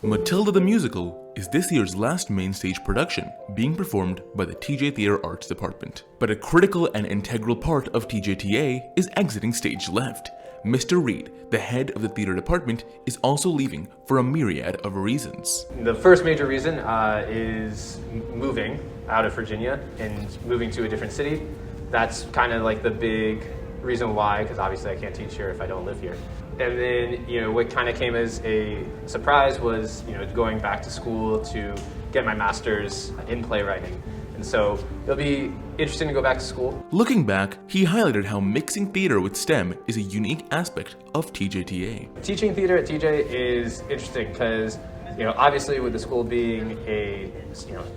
Matilda the Musical is this year's last main stage production, being performed by the TJ Theatre Arts Department. But a critical and integral part of TJTA is exiting stage left. Mr.Reid, the head of the theatre department, is also leaving for a myriad of reasons. The first major reason is moving out of Virginia and moving to a different city. That's kind of like the big reason why, because obviously I can't teach here if I don't live here. And then, what kind of came as a surprise was, going back to school to get my master's in playwriting. And so it'll be interesting to go back to school. Looking back, he highlighted how mixing theatre with STEM is a unique aspect of TJTA. Teaching theater at TJ is interesting because, obviously with the school being a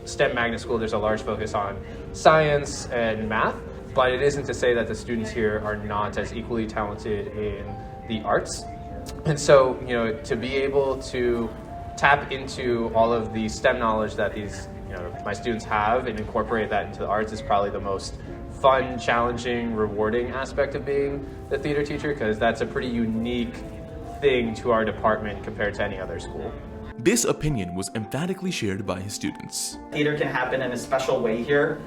STEM magnet school, there's a large focus on science and math, but it isn't to say that the students here are not as equally talented in the arts. And so, to be able to tap into all of the STEM knowledge that these, my students have and incorporate that into the arts is probably the most fun, challenging, rewarding aspect of being the theater teacher, because that's a pretty unique thing to our department compared to any other school. This opinion was emphatically shared by his students. Theater can happen in a special way here.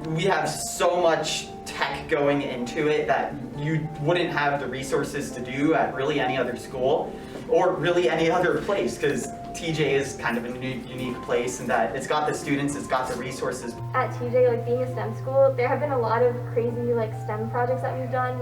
We have so much tech going into it that you wouldn't have the resources to do at really any other school or really any other place, because TJ is kind of a unique place in that it's got the students, it's got the resources. At TJ, being a STEM school, there have been a lot of crazy STEM projects that we've done.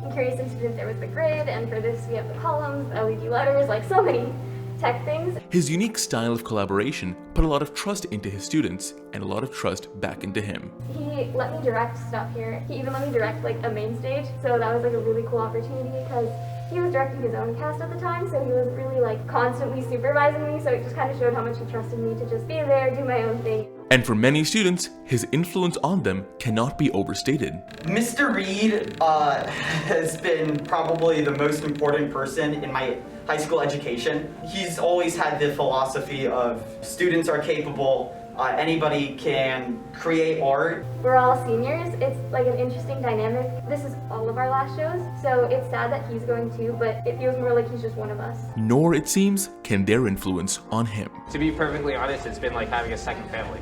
In Curious Incident, there was the grid, and for this we have the columns, the LED letters, so many tech things. His unique style of collaboration put a lot of trust into his students and a lot of trust back into him. He let me direct stuff here. He even let me direct a main stage, so that was a really cool opportunity because he was directing his own cast at the time, so he was really constantly supervising me, so it just kind of showed how much he trusted me to just be there, do my own thing. And for many students, his influence on them cannot be overstated. Mr.Reid has been probably the most important person in my high school education. He's always had the philosophy of students are capable, anybody can create art. We're all seniors. It's an interesting dynamic. This is all of our last shows, so it's sad that he's going too, but it feels more like he's just one of us. Nor, it seems, can their influence on him. To be perfectly honest, it's been like having a second family.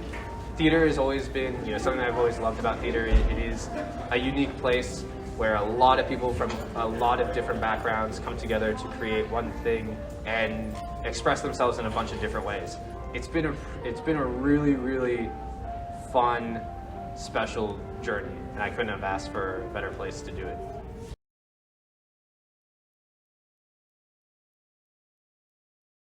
Theater has always been, something I've always loved about theater. It is a unique place where a lot of people from a lot of different backgrounds come together to create one thing and express themselves in a bunch of different ways. It's been a really, really fun, special journey, and I couldn't have asked for a better place to do it.